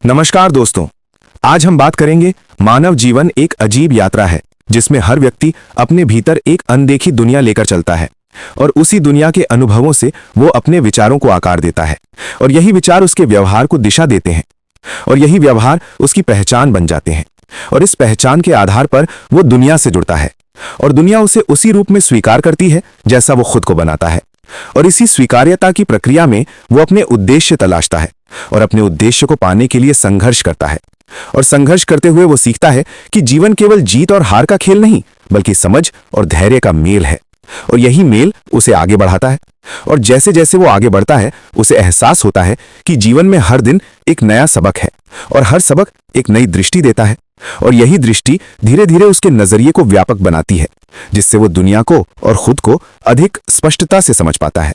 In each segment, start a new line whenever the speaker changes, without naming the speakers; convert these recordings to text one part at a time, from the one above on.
नमस्कार दोस्तों, आज हम बात करेंगे मानव जीवन एक अजीब यात्रा है जिसमें हर व्यक्ति अपने भीतर एक अनदेखी दुनिया लेकर चलता है और उसी दुनिया के अनुभवों से वो अपने विचारों को आकार देता है और यही विचार उसके व्यवहार को दिशा देते हैं और यही व्यवहार उसकी पहचान बन जाते हैं और इस पहचान के आधार पर वो दुनिया से जुड़ता है और दुनिया उसे उसी रूप में स्वीकार करती है जैसा वो खुद को बनाता है और इसी स्वीकार्यता की प्रक्रिया में वो अपने उद्देश्य तलाशता है और अपने उद्देश्य को पाने के लिए संघर्ष करता है और संघर्ष करते हुए वो सीखता है कि जीवन केवल जीत और हार का खेल नहीं बल्कि समझ और धैर्य का मेल है और यही मेल उसे आगे बढ़ाता है और जैसे जैसे वो आगे बढ़ता है उसे एहसास होता है कि जीवन में हर दिन एक नया सबक है और हर सबक एक नई दृष्टि देता है और यही दृष्टि धीरे धीरे उसके नजरिए को व्यापक बनाती है जिससे वो दुनिया को और खुद को अधिक स्पष्टता से समझ पाता है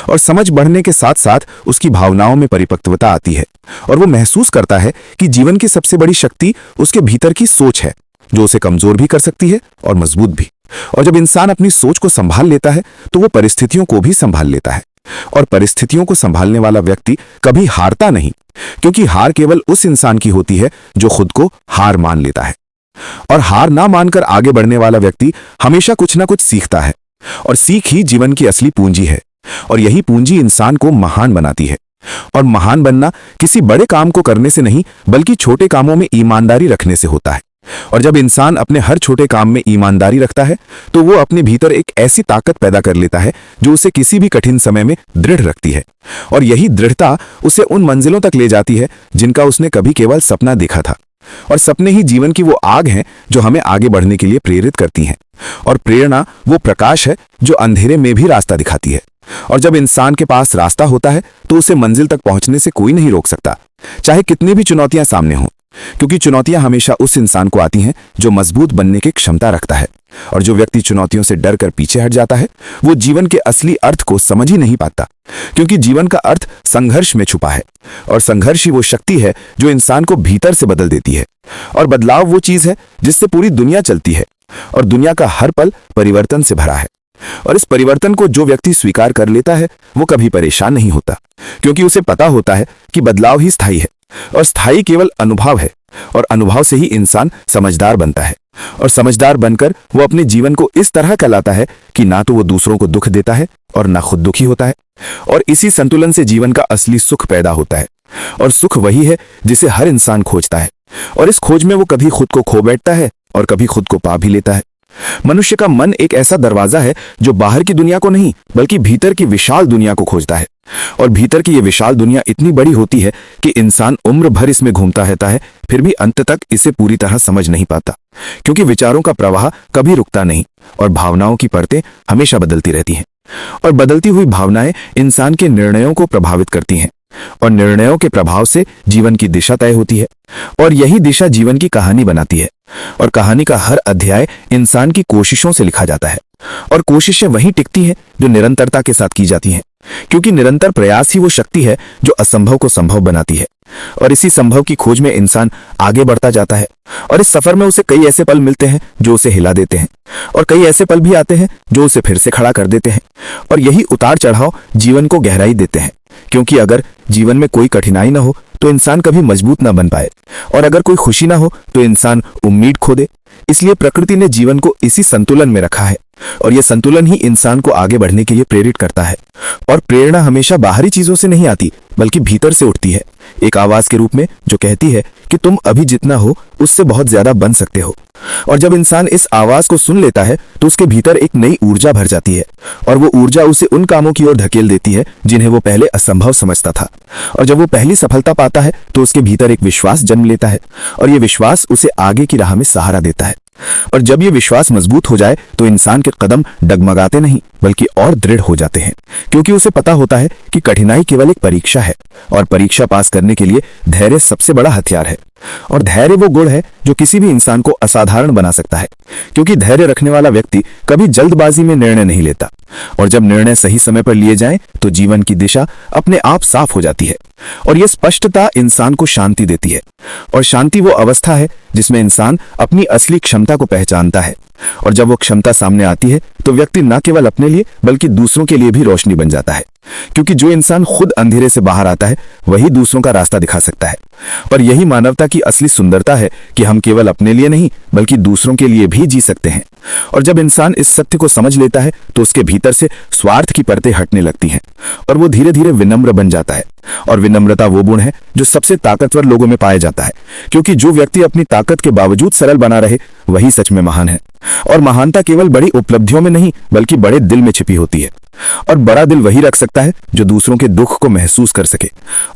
और समझ बढ़ने के साथ साथ उसकी भावनाओं में परिपक्वता आती है और वो महसूस करता है कि जीवन की सबसे बड़ी शक्ति उसके भीतर की सोच है जो उसे कमजोर भी कर सकती है और मजबूत भी। और जब इंसान अपनी सोच को संभाल लेता है तो वो परिस्थितियों को भी संभाल लेता है और परिस्थितियों को संभालने वाला व्यक्ति कभी हारता नहीं, क्योंकि हार केवल उस इंसान की होती है जो खुद को हार मान लेता है। और हार ना मानकर आगे बढ़ने वाला व्यक्ति हमेशा कुछ ना कुछ सीखता है और सीख ही जीवन की असली पूंजी है और यही पूंजी इंसान को महान बनाती है। और महान बनना किसी बड़े काम को करने से नहीं बल्कि छोटे कामों में ईमानदारी रखने से होता है। और जब इंसान अपने हर छोटे काम में ईमानदारी रखता है तो वो अपने भीतर एक ऐसी ताकत पैदा कर लेता है जो उसे किसी भी कठिन समय में दृढ़ रखती है और यही दृढ़ता उसे उन मंजिलों तक ले जाती है जिनका उसने कभी केवल सपना देखा था। और सपने ही जीवन की वो आग हैं जो हमें आगे बढ़ने के लिए प्रेरित करती हैं और प्रेरणा वो प्रकाश है जो अंधेरे में भी रास्ता दिखाती है। और जब इंसान के पास रास्ता होता है तो उसे मंजिल तक पहुंचने से कोई नहीं रोक सकता, चाहे कितनी भी चुनौतियां सामने हों, क्योंकि चुनौतियां हमेशा उस इंसान को आती हैं जो मजबूत बनने की क्षमता रखता है। और जो व्यक्ति चुनौतियों से डर कर पीछे हट जाता है वो जीवन के असली अर्थ को समझ ही नहीं पाता, क्योंकि जीवन का अर्थ संघर्ष में छुपा है और संघर्ष ही वो शक्ति है जो इंसान को भीतर से बदल देती है। और बदलाव वो चीज है जिससे पूरी दुनिया चलती है और दुनिया का हर पल परिवर्तन से भरा है। और इस परिवर्तन को जो व्यक्ति स्वीकार कर लेता है वो कभी परेशान नहीं होता, क्योंकि उसे पता होता है कि बदलाव ही स्थायी है और स्थायी केवल अनुभव है और अनुभव से ही इंसान समझदार बनता है और समझदार बनकर वो अपने जीवन को इस तरह कहलाता है कि ना तो वो दूसरों को दुख देता है और ना खुद दुखी होता है। और इसी संतुलन से जीवन का असली सुख पैदा होता है और सुख वही है जिसे हर इंसान खोजता है और इस खोज में वो कभी खुद को खो बैठता है और कभी खुद को पा भी लेता है। मनुष्य का मन एक ऐसा दरवाजा है जो बाहर की दुनिया को नहीं बल्कि भीतर की विशाल दुनिया को खोजता है और भीतर की ये विशाल दुनिया इतनी बड़ी होती है कि इंसान उम्र भर इसमें घूमता रहता है फिर भी अंत तक इसे पूरी तरह समझ नहीं पाता, क्योंकि विचारों का प्रवाह कभी रुकता नहीं और भावनाओं की परतें हमेशा बदलती रहती हैं और बदलती हुई भावनाएं इंसान के निर्णयों को प्रभावित करती हैं और निर्णयों के प्रभाव से जीवन की दिशा तय होती है और यही दिशा जीवन की कहानी बनाती है और कहानी का हर अध्याय इंसान की कोशिशों से लिखा जाता है और कोशिशें वहीं टिकती हैं जो निरंतरता के साथ की जाती हैं, क्योंकि निरंतर प्रयास ही वो शक्ति है जो असंभव को संभव बनाती है। और इसी संभव की खोज में इंसान आगे बढ़ता जाता है और इस सफर में उसे कई ऐसे पल मिलते हैं जो उसे हिला देते हैं और कई ऐसे पल भी आते हैं जो उसे फिर से खड़ा कर देते हैं और यही उतार चढ़ाव जीवन को गहराई देते हैं, क्योंकि अगर जीवन में कोई कठिनाई ना हो तो इंसान कभी मजबूत ना बन पाए और अगर कोई खुशी ना हो तो इंसान उम्मीद खो दे। इसलिए प्रकृति ने जीवन को इसी संतुलन में रखा है और यह संतुलन ही इंसान को आगे बढ़ने के लिए प्रेरित करता है। और प्रेरणा हमेशा बाहरी चीजों से नहीं आती बल्कि भीतर से उठती है, एक आवाज के रूप में जो कहती है कि तुम अभी जितना हो उससे बहुत ज्यादा बन सकते हो। और जब इंसान इस आवाज को सुन लेता है तो उसके भीतर एक नई ऊर्जा भर जाती है और वो ऊर्जा उसे उन कामों की ओर धकेल देती है जिन्हें वो पहले असंभव समझता था। और जब वो पहली सफलता पाता है तो उसके भीतर एक विश्वास जन्म लेता है और ये विश्वास उसे आगे की राह में सहारा देता है। और जब ये विश्वास मजबूत हो जाए तो इंसान के कदम डगमगाते नहीं बल्कि और दृढ़ हो जाते हैं, क्योंकि उसे पता होता है कि कठिनाई केवल एक परीक्षा है और परीक्षा पास करने के लिए धैर्य सबसे बड़ा हथियार है। और धैर्य वो गुण है जो किसी भी इंसान को असाधारण बना सकता है, क्योंकि धैर्य रखने वाला व्यक्ति कभी जल्दबाजी में निर्णय नहीं लेता और जब निर्णय सही समय पर लिए जाएं तो जीवन की दिशा अपने आप साफ हो जाती है और यह स्पष्टता इंसान को शांति देती है। और शांति वो अवस्था है जिसमें इंसान अपनी असली क्षमता को पहचानता है और जब वो क्षमता सामने आती है तो व्यक्ति न केवल अपने लिए बल्कि दूसरों के लिए भी रोशनी बन जाता है,
क्योंकि जो इंसान खुद अंधेरे से बाहर आता है वही दूसरों का रास्ता दिखा सकता है। पर यही मानवता की असली सुंदरता है कि हम केवल अपने लिए नहीं बल्कि दूसरों के लिए भी जी सकते हैं। और जब इंसान इस सत्य को समझ लेता है तो उसके भीतर से स्वार्थ की परतें हटने लगती हैं और वो धीरे धीरे विनम्र बन जाता है। और विनम्रता वो गुण है जो सबसे ताकतवर लोगों में पाया जाता है, क्योंकि जो व्यक्ति अपनी ताकत के बावजूद सरल बना रहे वही सच में महान है। और महानता केवल बड़ी उपलब्धियों में नहीं बल्कि बड़े दिल में छिपी होती है। और बड़ा दिल वही रख सकता है जो दूसरों के दुख को महसूस कर सके,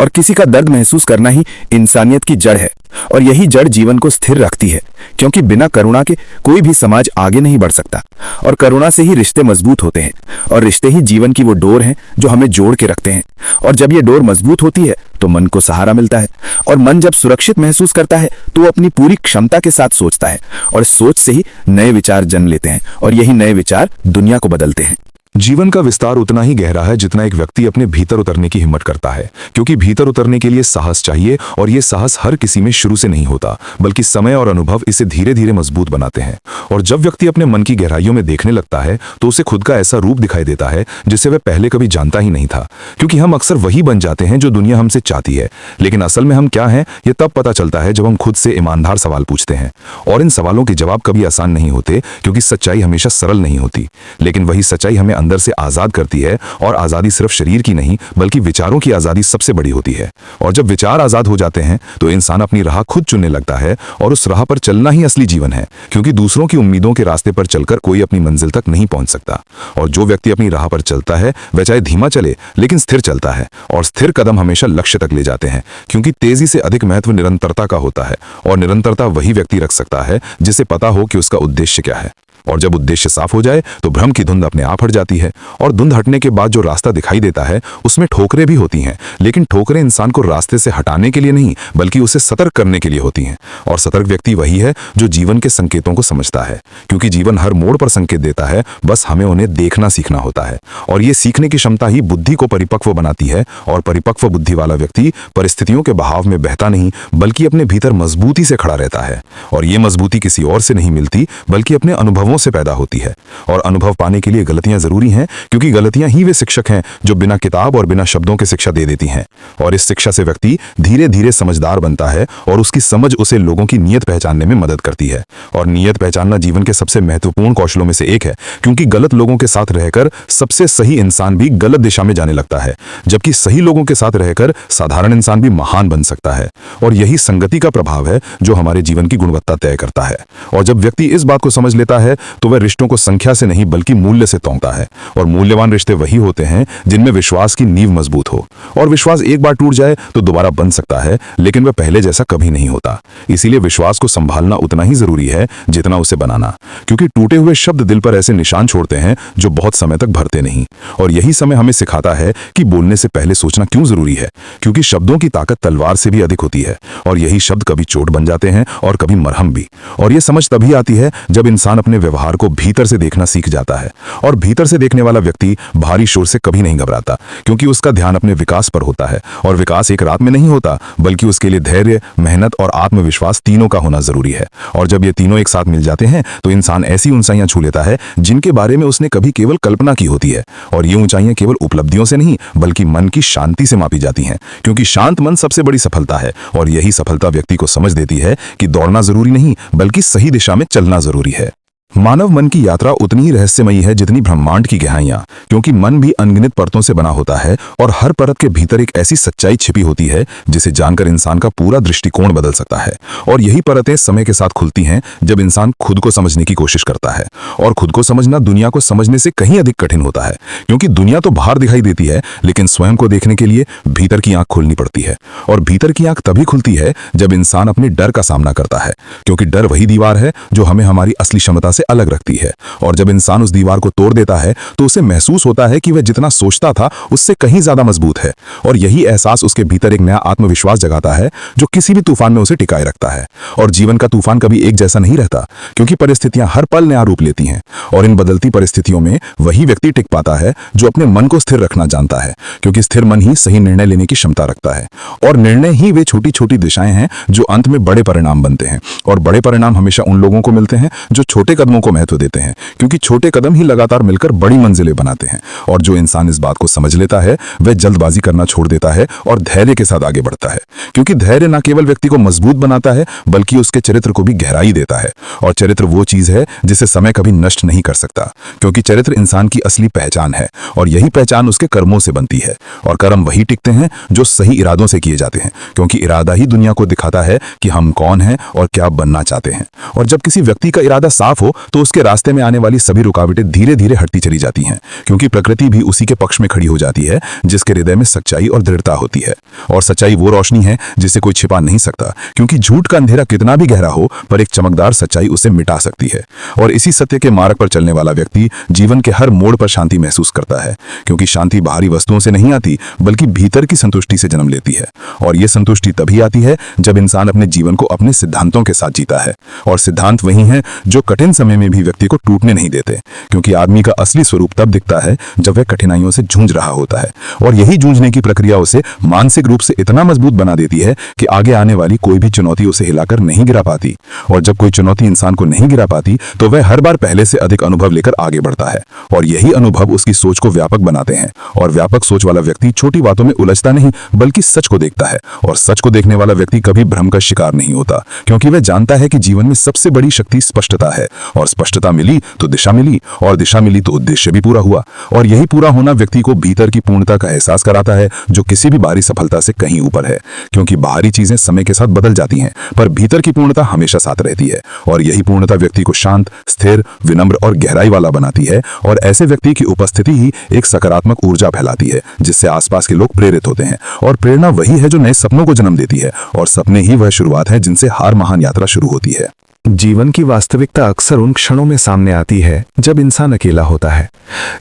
और किसी का दर्द महसूस करना ही इंसानियत की जड़ है। और यही जड़ जीवन को स्थिर रखती है, क्योंकि बिना करुणा के कोई भी समाज आगे नहीं बढ़ सकता। और करुणा से ही रिश्ते मजबूत होते हैं, और रिश्ते ही जीवन की वो डोर हैं जो हमें जोड़ के रखते हैं। और जब ये डोर मजबूत होती है तो मन को सहारा मिलता है, और मन जब सुरक्षित महसूस करता है तो वो अपनी पूरी क्षमता के साथ सोचता है, और सोच से ही नए विचार जन्म लेते हैं, और यही नए विचार दुनिया को बदलते हैं।
जीवन का विस्तार उतना ही गहरा है जितना एक व्यक्ति अपने भीतर उतरने की हिम्मत करता है, क्योंकि भीतर उतरने के लिए साहस चाहिए, और ये साहस हर किसी में शुरू से नहीं होता, बल्कि समय और अनुभव इसे धीरे धीरे मजबूत बनाते हैं। और जब व्यक्ति अपने मन की गहराइयों में देखने लगता है तो उसे खुद का ऐसा रूप दिखाई देता है जिसे वह पहले कभी जानता ही नहीं था। क्योंकि हम अक्सर वही बन जाते हैं जो दुनिया हमसे चाहती है, लेकिन असल में हम क्या हैं ये तब पता चलता है जब हम खुद से ईमानदार सवाल पूछते हैं। और इन सवालों के जवाब कभी आसान नहीं होते, क्योंकि सच्चाई हमेशा सरल नहीं होती, लेकिन वही सच्चाई हमें अंदर से आजाद करती है। और आजादी सिर्फ शरीर की नहीं बल्कि विचारों की आजादी सबसे बड़ी होती है। और जब विचार आजाद हो जाते हैं तो इंसान अपनी राह खुद चुनने लगता है, और उस राह पर चलना ही असली जीवन है, क्योंकि दूसरों की उम्मीदों के रास्ते पर चलकर कोई अपनी मंजिल तक नहीं पहुंच सकता। और जो व्यक्ति अपनी राह पर चलता है वह चाहे धीमा चले लेकिन स्थिर चलता है, और स्थिर कदम हमेशा लक्ष्य तक ले जाते हैं, क्योंकि तेजी से अधिक महत्व निरंतरता का होता है। और निरंतरता वही व्यक्ति रख सकता है जिसे पता हो कि उसका उद्देश्य क्या है। और जब उद्देश्य साफ हो जाए तो भ्रम की धुंध अपने आप हट जाती है, और धुंध हटने के बाद जो रास्ता दिखाई देता है उसमें ठोकरें भी होती हैं, लेकिन ठोकरें इंसान को रास्ते से हटाने के लिए नहीं बल्कि उसे सतर्क करने के लिए होती हैं। और सतर्क व्यक्ति वही है जो जीवन के संकेतों को समझता है, क्योंकि जीवन हर मोड़ पर संकेत देता है, बस हमें उन्हें देखना सीखना होता है। और ये सीखने की क्षमता ही बुद्धि को परिपक्व बनाती है। और परिपक्व बुद्धि वाला व्यक्ति परिस्थितियों के बहाव में बहता नहीं बल्कि अपने भीतर मजबूती से खड़ा रहता है। और ये मजबूती किसी और से नहीं मिलती बल्कि अपने अनुभवों से पैदा होती है। और अनुभव पाने के लिए गलतियां जरूरी हैं, क्योंकि गलतियां ही वे शिक्षक हैं जो बिना किताब और बिना शब्दों के शिक्षा दे देती हैं। और इस शिक्षा से व्यक्ति धीरे धीरे समझदार बनता है, और उसकी समझ उसे लोगों की नीयत पहचानने में मदद करती है। और नीयत पहचानना जीवन के सबसे महत्वपूर्ण कौशलों में से एक है, क्योंकि गलत लोगों के साथ रहकर सबसे सही इंसान भी गलत दिशा में जाने लगता है, जबकि सही लोगों के साथ रहकर साधारण इंसान भी महान बन सकता है। और यही संगति का प्रभाव है जो हमारे जीवन की गुणवत्ता तय करता है। और जब व्यक्ति इस बात को समझ लेता है तो वह रिश्तों को संख्या से नहीं बल्कि मूल्य से तौलता है। और मूल्यवान रिश्ते वही होते हैं जिनमें विश्वास की नींव मजबूत हो। और विश्वास एक बार टूट जाए तो दोबारा बन सकता है, लेकिन वह पहले जैसा कभी नहीं होता। इसीलिए विश्वास को संभालना उतना ही जरूरी है जितना उसे बनाना, क्योंकि टूटे हुए शब्द दिल पर ऐसे निशान छोड़ते हैं जो बहुत समय तक भरते नहीं। और यही समय हमें सिखाता है कि बोलने से पहले सोचना क्यों जरूरी है, क्योंकि शब्दों की ताकत तलवार से भी अधिक होती है। और यही शब्द कभी चोट बन जाते हैं और कभी मरहम भी। और यह समझ तभी आती है जब इंसान अपने व्यवहार को भीतर से देखना सीख जाता है। और भीतर से देखने वाला व्यक्ति भारी शोर से कभी नहीं घबराता, क्योंकि उसका ध्यान अपने विकास पर होता है। और विकास एक रात में नहीं होता, बल्कि उसके लिए धैर्य, मेहनत और आत्मविश्वास तीनों का होना जरूरी है। और जब ये तीनों एक साथ मिल जाते हैं तो इंसान ऐसी ऊंचाइयां छू लेता है जिनके बारे में उसने कभी केवल कल्पना की होती है। और ये ऊंचाइयां केवल उपलब्धियों से नहीं बल्कि मन की शांति से मापी जाती हैं, क्योंकि शांत मन सबसे बड़ी सफलता है। और यही सफलता व्यक्ति को समझ देती है कि दौड़ना जरूरी नहीं बल्कि सही दिशा में चलना जरूरी है। मानव मन की यात्रा उतनी ही रहस्यमयी है जितनी ब्रह्मांड की गहराइयां, क्योंकि मन भी अनगिनत परतों से बना होता है, और हर परत के भीतर एक ऐसी सच्चाई छिपी होती है जिसे जानकर इंसान का पूरा दृष्टिकोण बदल सकता है। और यही परतें समय के साथ खुलती हैं जब इंसान खुद को समझने की कोशिश करता है। और खुद को समझना दुनिया को समझने से कहीं अधिक कठिन होता है, क्योंकि दुनिया तो बाहर दिखाई देती है, लेकिन स्वयं को देखने के लिए भीतर की आंख खोलनी पड़ती है। और भीतर की आंख तभी खुलती है जब इंसान अपने डर का सामना करता है, क्योंकि डर वही दीवार है जो हमें हमारी असली क्षमता से अलग रखती है। और जब इंसान उस दीवार को तोड़ देता है तो उसे महसूस होता है कि वह जितना सोचता था उससे कहीं ज्यादा मजबूत है। और यही एहसास उसके भीतर एक नया आत्मविश्वास जगाता है जो किसी भी तूफान में उसे टिकाए रखता है। और जीवन का तूफान कभी एक जैसा नहीं रहता, क्योंकि परिस्थितियां हर पल नया रूप लेती हैं। और इन बदलती परिस्थितियों में वही व्यक्ति टिक पाता है जो अपने मन को स्थिर रखना जानता है, क्योंकि स्थिर मन ही सही निर्णय लेने की क्षमता रखता है। और निर्णय ही वे छोटी छोटी दिशाएं हैं जो अंत में बड़े परिणाम बनते हैं। और बड़े परिणाम हमेशा उन लोगों को मिलते हैं जो छोटे कदमों
कदमों को महत्व देते हैं, क्योंकि छोटे कदम ही लगातार मिलकर बड़ी मंजिलें बनाते हैं। और जो इंसान इस बात को समझ लेता है वह जल्दबाजी करना छोड़ देता है और धैर्य के साथ आगे बढ़ता है, क्योंकि धैर्य न केवल व्यक्ति को मजबूत बनाता है बल्कि उसके चरित्र को भी गहराई देता है। और चरित्र वो चीज है जिसे समय कभी नष्ट नहीं कर सकता, क्योंकि चरित्र इंसान की असली पहचान है और यही पहचान उसके कर्मों से बनती है। और कर्म वही टिकते हैं जो सही इरादों से किए जाते हैं, क्योंकि इरादा ही दुनिया को दिखाता है कि हम कौन हैं और क्या बनना चाहते हैं। और जब किसी व्यक्ति का इरादा साफ हो तो उसके रास्ते में आने वाली सभी रुकावटें धीरे धीरे हटती चली जाती हैं, क्योंकि प्रकृति भी उसी के पक्ष में खड़ी हो जाती है जिसके हृदय में सच्चाई और दृढ़ता होती है। और सच्चाई वो रोशनी है जिसे कोई छिपा नहीं सकता, क्योंकि झूठ का अंधेरा कितना भी गहरा हो पर एक चमकदार सच्चाई उसे मिटा सकती है। और इसी सत्य के मार्ग पर चलने वाला व्यक्ति जीवन के हर मोड़ पर शांति महसूस करता है, क्योंकि शांति बाहरी वस्तुओं से नहीं आती बल्कि भीतर की संतुष्टि से जन्म लेती है। और यह संतुष्टि तभी आती है जब इंसान अपने जीवन को अपने सिद्धांतों के साथ जीता है। और सिद्धांत वही है जो कठिन समय में भी व्यक्ति को टूटने नहीं देते, क्योंकि आदमी का असली स्वरूप तब दिखता है जब वह कठिनाइयों से जूझ रहा होता है। और यही जूझने की प्रक्रिया उसे मानसिक रूप से इतना मजबूत बना देती है कि आगे आने वाली कोई भी चुनौती उसे हिलाकर नहीं गिरा पाती। और जब कोई चुनौती इंसान को नहीं गिरा पाती तो वह हर बार पहले से अधिक अनुभव लेकर आगे बढ़ता है। और यही अनुभव उसकी सोच को व्यापक बनाते हैं। और व्यापक सोच वाला व्यक्ति छोटी बातों में उलझता नहीं बल्कि सच को देखता है। और सच को देखने वाला व्यक्ति कभी भ्रम का शिकार नहीं होता, क्योंकि वह जानता है कि जीवन में सबसे बड़ी शक्ति स्पष्टता है। और स्पष्टता मिली तो दिशा मिली, और दिशा मिली तो उद्देश्य भी पूरा हुआ। और यही पूरा होना व्यक्ति को भीतर की पूर्णता का एहसास कराता है, जो किसी भी बाहरी सफलता से कहीं ऊपर है। क्योंकि बाहरी चीजें समय के साथ बदल जाती हैं पर भीतर की पूर्णता हमेशा साथ रहती है। और यही पूर्णता व्यक्ति को शांत, स्थिर, विनम्र और गहराई वाला बनाती है। और ऐसे व्यक्ति की उपस्थिति ही एक सकारात्मक ऊर्जा फैलाती है, जिससे आसपास के लोग प्रेरित होते हैं। और प्रेरणा वही है जो नए सपनों को जन्म देती है। और सपने ही वह शुरुआत है जिनसे हर महान यात्रा शुरू होती है।
जीवन की वास्तविकता अक्सर उन क्षणों में सामने आती है जब इंसान अकेला होता है,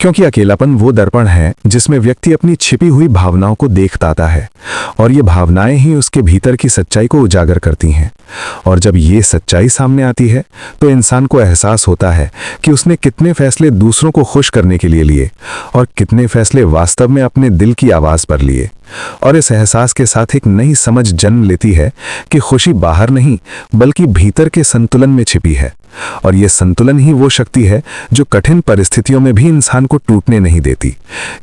क्योंकि अकेलापन वो दर्पण है जिसमें व्यक्ति अपनी छिपी हुई भावनाओं को देख पाता है। और ये भावनाएं ही उसके भीतर की सच्चाई को उजागर करती हैं। और जब ये सच्चाई सामने आती है तो इंसान को एहसास होता है कि उसने कितने फैसले दूसरों को खुश करने के लिए लिए और कितने फैसले वास्तव में अपने दिल की आवाज पर लिए। और इस एहसास के साथ एक नई समझ जन्म लेती है कि खुशी बाहर नहीं बल्कि भीतर के संतुलन में छिपी है। और यह संतुलन ही वो शक्ति है जो कठिन परिस्थितियों में भी इंसान को टूटने नहीं देती,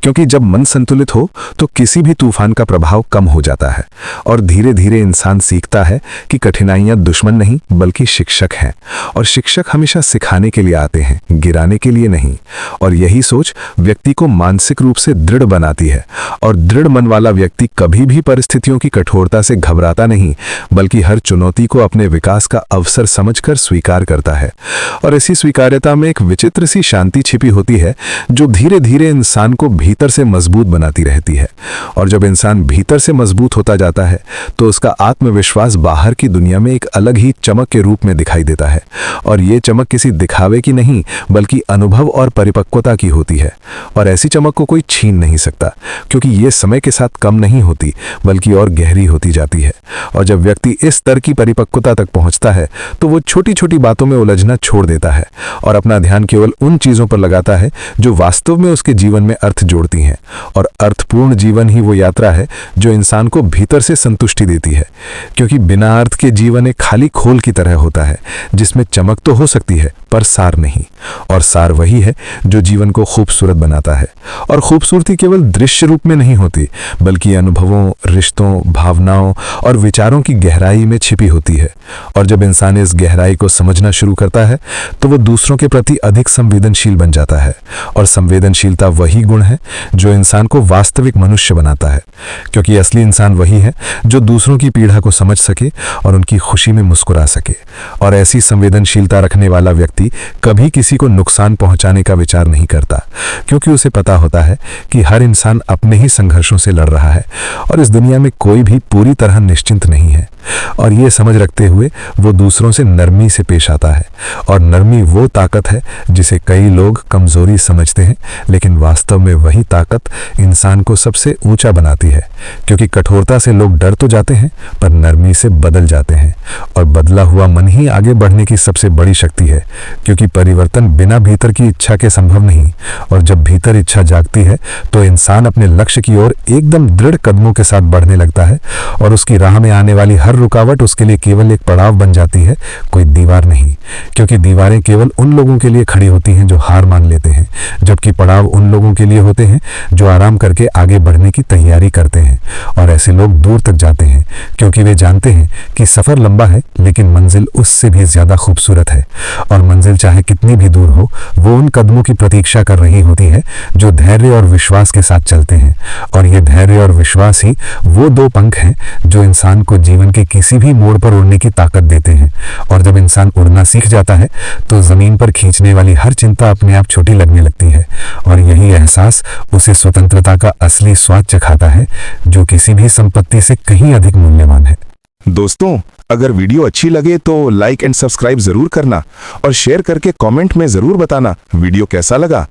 क्योंकि जब मन संतुलित हो तो किसी भी तूफान का प्रभाव कम हो जाता है। और धीरे धीरे इंसान सीखता है कि कठिनाइयां दुश्मन नहीं बल्कि शिक्षक हैं। और शिक्षक हमेशा सिखाने के लिए आते हैं, गिराने के लिए नहीं। और यही सोच व्यक्ति को मानसिक रूप से दृढ़ बनाती है। और दृढ़ मन वाला व्यक्ति कभी भी परिस्थितियों की कठोरता से घबराता नहीं बल्कि हर चुनौती को अपने विकास का अवसर समझकर स्वीकार करता है। और इसी स्वीकार्यता में एक विचित्र सी शांति छिपी होती है जो धीरे धीरे इंसान को भीतर से मजबूत बनाती रहती है। और जब इंसान भीतर से मजबूत होता जाता है तो उसका आत्मविश्वास बाहर की दुनिया में एक अलग ही चमक के रूप में दिखाई देता है। और ये चमक किसी दिखावे की नहीं बल्कि अनुभव और परिपक्वता की होती है। और ऐसी चमक को कोई छीन नहीं सकता, क्योंकि ये समय के साथ कम नहीं होती बल्कि और गहरी होती जाती है। और जब व्यक्ति इस स्तर की परिपक्वता तक पहुंचता है तो वो छोटी छोटी बातों में उलझना छोड़ देता है और अपना ध्यान केवल उन चीजों पर लगाता है जो वास्तव में उसके जीवन में अर्थ जोड़ती हैं। और अर्थपूर्ण जीवन ही वो यात्रा है जो इंसान को भीतर से संतुष्टि देती है, क्योंकि बिना अर्थ के जीवन एक खाली खोल की तरह होता है जिसमें चमक तो हो सकती है पर सार नहीं। और सार वही है जो जीवन को खूबसूरत बनाता है। और खूबसूरती केवल दृश्य रूप में नहीं होती बल्कि अनुभवों, रिश्तों, भावनाओं और विचारों की गहराई में छिपी होती है। और जब इंसान इस गहराई को समझना शुरू करता है तो वो दूसरों के प्रति अधिक संवेदनशील बन जाता है। और संवेदनशीलता वही गुण है जो इंसान को वास्तविक मनुष्य बनाता है, क्योंकि असली इंसान वही है जो दूसरों की पीड़ा को समझ सके और उनकी खुशी में मुस्कुरा सके। और ऐसी संवेदनशीलता रखने वाला व्यक्ति कभी किसी को नुकसान पहुंचाने का विचार नहीं करता, क्योंकि उसे पता होता है कि हर इंसान अपने ही संघर्षों से लड़ रहा है और इस दुनिया में कोई भी पूरी तरह निश्चिंत नहीं है। और ये समझ रखते हुए वो दूसरों से नरमी से पेश आता है। और नरमी वो ताकत है जिसे कई लोग कमजोरी समझते हैं, लेकिन वास्तव में वही ताकत इंसान को सबसे ऊंचा बनाती है, क्योंकि कठोरता से लोग डर तो जाते हैं पर नरमी से बदल जाते हैं। और बदला हुआ मन ही आगे बढ़ने की सबसे बड़ी शक्ति है, क्योंकि परिवर्तन बिना भीतर की इच्छा के संभव नहीं। और जब भीतर इच्छा जागती है तो इंसान अपने लक्ष्य की ओर एकदम दृढ़ कदमों के साथ बढ़ने लगता है और उसकी राह में आने वाली हर
रुकावट उसके लिए केवल एक पड़ाव बन जाती है, कोई दीवार नहीं। क्योंकि दीवारें केवल उन लोगों के लिए खड़ी होती हैं जो हार मान लेते हैं, जबकि पड़ाव उन लोगों के लिए होते हैं जो आराम करके आगे बढ़ने की तैयारी करते हैं। और ऐसे लोग दूर तक जाते हैं क्योंकि वे जानते हैं कि सफ़र लंबा है लेकिन मंजिल उससे भी ज़्यादा खूबसूरत है। और मंजिल चाहे कितनी भी दूर हो, वो उन कदमों की प्रतीक्षा कर रही होती है जो धैर्य और विश्वास के साथ चलते हैं। और ये धैर्य और विश्वास ही वो दो पंख हैं जो इंसान को जीवन के किसी भी मोड़ पर उड़ने की ताकत देते हैं। और जब इंसान उड़ना सीख जाता है तो ज़मीन पर खींचने वाली हर चिंता अपने आप छोटी लगने लगती है। और यही एहसास उसे स्वतंत्रता का असली स्वाद चखाता है, जो किसी भी संपत्ति से कहीं अधिक मूल्यवान है।
दोस्तों, अगर वीडियो अच्छी लगे तो लाइक एंड सब्सक्राइब जरूर करना और शेयर करके कमेंट में जरूर बताना वीडियो कैसा लगा।